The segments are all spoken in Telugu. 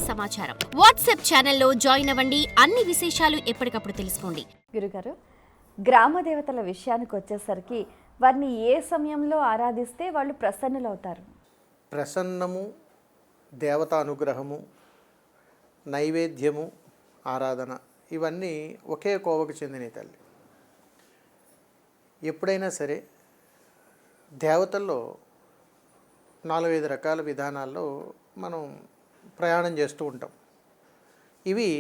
సమాచారం. వాట్సాప్ ఛానల్లో జాయిన్ అవ్వండి. అన్ని విశేషాలు ఎప్పటికప్పుడు తెలుసుకోండి. గురుగారు, గ్రామ దేవతల విషయానికి వచ్చేసరికి వారిని ఏ సమయంలో ఆరాధిస్తే వాళ్ళు ప్రసన్నులవుతారు? ప్రసన్నము, దేవతా అనుగ్రహము, నైవేద్యము, ఆరాధన ఇవన్నీ ఒకే కోవకు చెందిన తల్లి. ఎప్పుడైనా సరే దేవతల్లో 4-5 రకాల విధానాల్లో మనం ప్రయాణం చేస్తూ ఉంటాం. ఇవి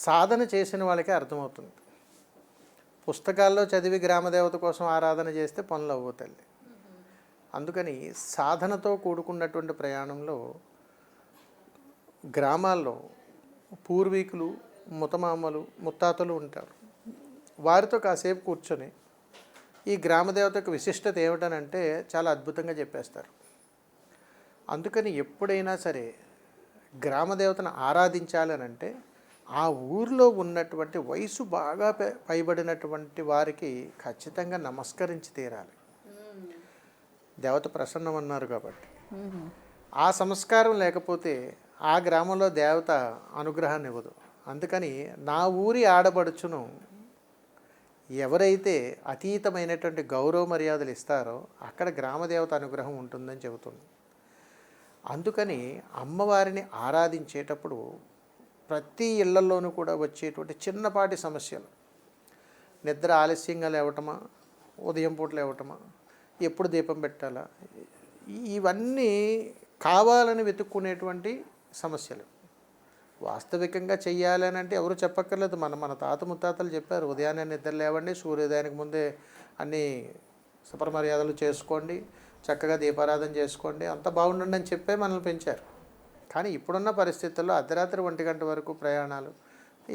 సాధన చేసిన వాళ్ళకే అర్థమవుతుంది. పుస్తకాల్లో చదివి గ్రామదేవత కోసం ఆరాధన చేస్తే పనులు అవ్వవు తల్లి. అందుకని సాధనతో కూడుకున్నటువంటి ప్రయాణంలో గ్రామాల్లో పూర్వీకులు, ముతమామలు, ముత్తాతలు ఉంటారు. వారితో కాసేపు కూర్చొని ఈ గ్రామదేవత యొక్క విశిష్టత ఏమిటనంటే చాలా అద్భుతంగా చెప్పేస్తారు. అందుకని ఎప్పుడైనా సరే గ్రామదేవతను ఆరాధించాలనంటే ఆ ఊరిలో ఉన్నటువంటి వయసు బాగా పైబడినటువంటి వారికి ఖచ్చితంగా నమస్కరించి తీరాలి. దేవత ప్రసన్నం అన్నారు కాబట్టి ఆ సంస్కారం లేకపోతే ఆ గ్రామంలో దేవత అనుగ్రహాన్ని ఇవ్వదు. అందుకని నా ఊరి ఆడబడుచును ఎవరైతే అతీతమైనటువంటి గౌరవ మర్యాదలు ఇస్తారో అక్కడ గ్రామదేవత అనుగ్రహం ఉంటుందని చెబుతుంది. అందుకని అమ్మవారిని ఆరాధించేటప్పుడు ప్రతి ఇళ్లలోనూ కూడా వచ్చేటువంటి చిన్నపాటి సమస్యలు, నిద్ర ఆలస్యంగా లేవటమా, ఉదయం పూట లేవటమా, ఎప్పుడు దీపం పెట్టాలా, ఇవన్నీ కావాలని వెతుక్కునేటువంటి సమస్యలు. వాస్తవికంగా చెయ్యాలని అంటే ఎవరు చెప్పక్కర్లేదు. మన తాత ముత్తాతలు చెప్పారు, ఉదయాన్నే నిద్ర లేవండి, సూర్యోదయానికి ముందే అన్నీ సపరమర్యాదలు చేసుకోండి, చక్కగా దీపారాధన చేసుకోండి, అంత బాగుండండి అని చెప్పే మనల్ని పెంచారు. కానీ ఇప్పుడున్న పరిస్థితుల్లో అర్ధరాత్రి 1 గంట వరకు ప్రయాణాలు,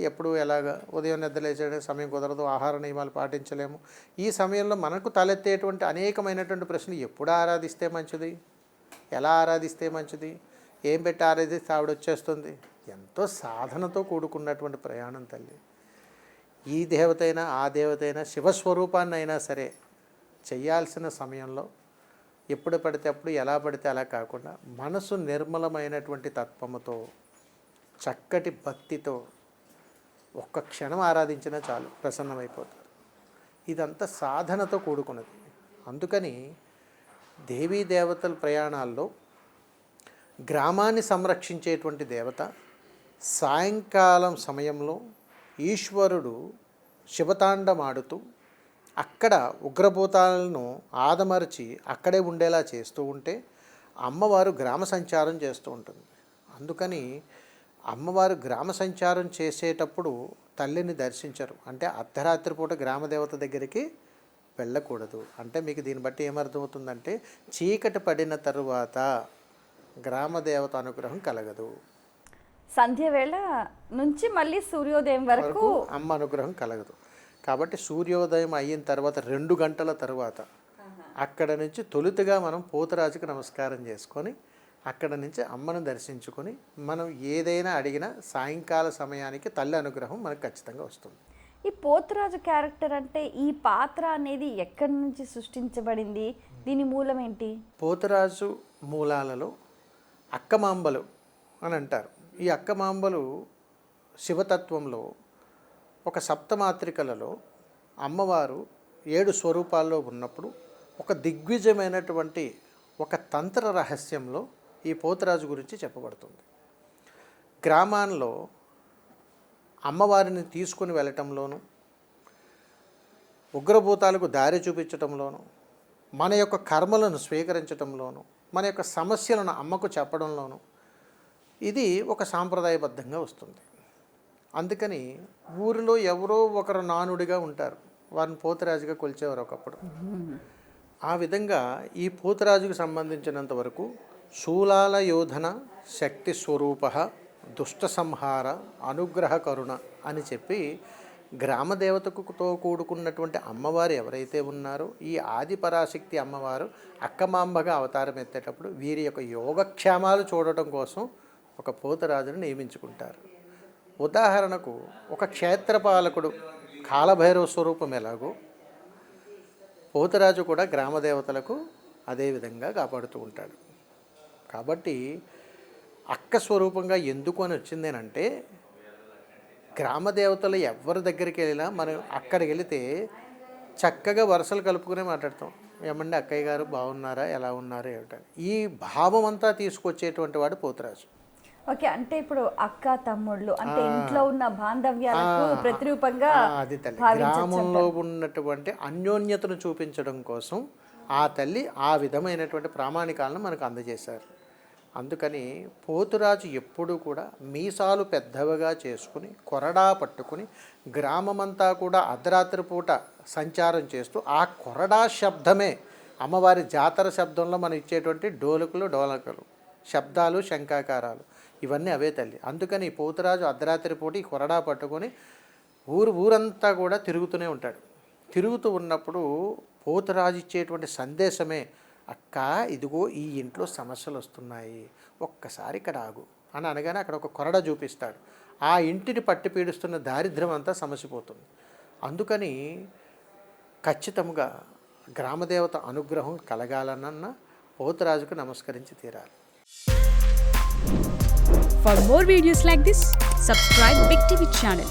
ఎప్పుడు ఎలాగా ఉదయం నిద్ర లేచే సమయం కుదరదు, ఆహార నియమాలు పాటించలేము. ఈ సమయంలో మనకు తలెత్తేటువంటి అనేకమైనటువంటి ప్రశ్నలు, ఎప్పుడు ఆరాధిస్తే మంచిది, ఎలా ఆరాధిస్తే మంచిది, ఏం పెట్టి ఆరాధిస్తే ఆవిడ వచ్చేస్తుంది. ఎంతో సాధనతో కూడుకున్నటువంటి ప్రయాణం తల్లి. ఈ దేవతైనా ఆ దేవతైనా శివస్వరూపాన్ని అయినా సరే చేయాల్సిన సమయంలో ఎప్పుడు పడితే అప్పుడు, ఎలా పడితే అలా కాకుండా మనసు నిర్మలమైనటువంటి తత్వముతో, చక్కటి భక్తితో ఒక్క క్షణం ఆరాధించినా చాలు, ప్రసన్నమైపోతారు. ఇదంతా సాధనతో కూడుకున్నది. అందుకని దేవీ దేవతల ప్రయాణాల్లో గ్రామాన్ని సంరక్షించేటువంటి దేవత సాయంకాలం సమయంలో ఈశ్వరుడు శివతాండమాడుతూ అక్కడ ఉగ్రభూతాలను ఆదమర్చి అక్కడే ఉండేలా చేస్తూ ఉంటే అమ్మవారు గ్రామ సంచారం చేస్తూ ఉంటుంది. అందుకని అమ్మవారు గ్రామ సంచారం చేసేటప్పుడు తల్లిని దర్శించరు. అంటే అర్ధరాత్రి పూట గ్రామదేవత దగ్గరికి వెళ్ళకూడదు. అంటే మీకు దీన్ని బట్టి ఏమర్థమవుతుందంటే చీకటి పడిన తరువాత గ్రామదేవత అనుగ్రహం కలగదు. సంధ్య వేళ నుంచి మళ్ళీ సూర్యోదయం వరకు అమ్మ అనుగ్రహం కలగదు. కాబట్టి సూర్యోదయం అయిన తర్వాత 2 గంటల తర్వాత అక్కడ నుంచి తొలుతగా మనం పోతరాజుకి నమస్కారం చేసుకొని అక్కడ నుంచి అమ్మను దర్శించుకొని మనం ఏదైనా అడిగినా సాయంకాల సమయానికి తల్లి అనుగ్రహం మనకు ఖచ్చితంగా వస్తుంది. ఈ పోతరాజు క్యారెక్టర్ అంటే ఈ పాత్ర అనేది ఎక్కడి నుంచి సృష్టించబడింది, దీని మూలం ఏంటి? పోతరాజు మూలాలలో అక్కమాంబలు అని అంటారు. ఈ అక్కమాంబలు శివతత్వంలో ఒక సప్తమాత్రికలలో అమ్మవారు 7 స్వరూపాల్లో ఉన్నప్పుడు ఒక దిగ్విజయమైనటువంటి ఒక తంత్ర రహస్యంలో ఈ పోతరాజు గురించి చెప్పబడుతుంది. గ్రామాల్లో అమ్మవారిని తీసుకుని వెళ్ళటంలోనూ, ఉగ్రభూతాలకు దారి చూపించటంలోనూ, మన యొక్క కర్మలను స్వీకరించటంలోనూ, మన యొక్క సమస్యలను అమ్మకు చెప్పడంలోనూ ఇది ఒక సాంప్రదాయబద్ధంగా వస్తుంది. అందుకని ఊరిలో ఎవరో ఒకరు నానుడిగా ఉంటారు, వారిని పోతరాజుగా కొలిచేవారు ఒకప్పుడు. ఆ విధంగా ఈ పోతరాజుకు సంబంధించినంత వరకు శూలాల యోధన శక్తి స్వరూప దుష్ట సంహార అనుగ్రహ కరుణ అని చెప్పి గ్రామదేవతతో కూడుకున్నటువంటి అమ్మవారు ఎవరైతే ఉన్నారో ఈ ఆదిపరాశక్తి అమ్మవారు అక్కమాంబగా అవతారం ఎత్తేటప్పుడు వీరి యొక్క యోగక్షేమాలు చూడటం కోసం ఒక పోతరాజును నియమించుకుంటారు. ఉదాహరణకు ఒక క్షేత్రపాలకుడు కాలభైరవ స్వరూపం ఎలాగో పోతరాజు కూడా గ్రామదేవతలకు అదేవిధంగా కాపాడుతూ ఉంటాడు. కాబట్టి అక్క స్వరూపంగా ఎందుకు అని వచ్చిందేనంటే, గ్రామ దేవతలు ఎవరి దగ్గరికి వెళ్ళినా మనం అక్కడికి వెళితే చక్కగా వరుసలు కలుపుకునే మాట్లాడతాం. ఏమండి అక్కయ్య గారు బాగున్నారా, ఎలా ఉన్నారు ఏమిటని. ఈ భావం అంతా తీసుకొచ్చేటువంటి వాడు పోతురాజు. ఓకే, అంటే ఇప్పుడు అక్క తమ్ముళ్ళు అంటే ఇంట్లో ఉన్న బాంధవ్యాలకు ప్రతిరూపంగా అది తల్లి భావించొచ్చు గ్రామంలో ఉన్నటువంటి అన్యోన్యతను చూపించడం కోసం ఆ తల్లి ఆ విధమైనటువంటి ప్రామాణికాలను మనకు అందజేశారు. అందుకని పోతురాజు ఎప్పుడూ కూడా మీసాలు పెద్దవిగా చేసుకుని కొరడా పట్టుకుని గ్రామమంతా కూడా అర్ధరాత్రి పూట సంచారం చేస్తూ ఆ కొరడా శబ్దమే అమ్మవారి జాతర శబ్దంలో మనం ఇచ్చేటువంటి డోలకులు శబ్దాలు శంఖాకారాలు ఇవన్నీ అవే తల్లి. అందుకని పోతురాజు అర్ధరాత్రి పూట ఈ కొరడా పట్టుకొని ఊరంతా కూడా తిరుగుతూనే ఉంటాడు. తిరుగుతూ ఉన్నప్పుడు పోతురాజు ఇచ్చేటువంటి సందేశమే, అక్క ఇదిగో ఈ ఇంట్లో సమస్యలు వస్తున్నాయి, ఒక్కసారి ఇక్కడ ఆగు అని అనగానే అక్కడ ఒక కొరడ చూపిస్తాడు. ఆ ఇంటిని పట్టి పీడిస్తున్న దారిద్ర్యం అంతా సమసిపోతుంది. అందుకని ఖచ్చితంగా గ్రామదేవత అనుగ్రహం కలగాలన్న పోతురాజుకు నమస్కరించి తీరాలి. For more videos like this, subscribe Big TV channel.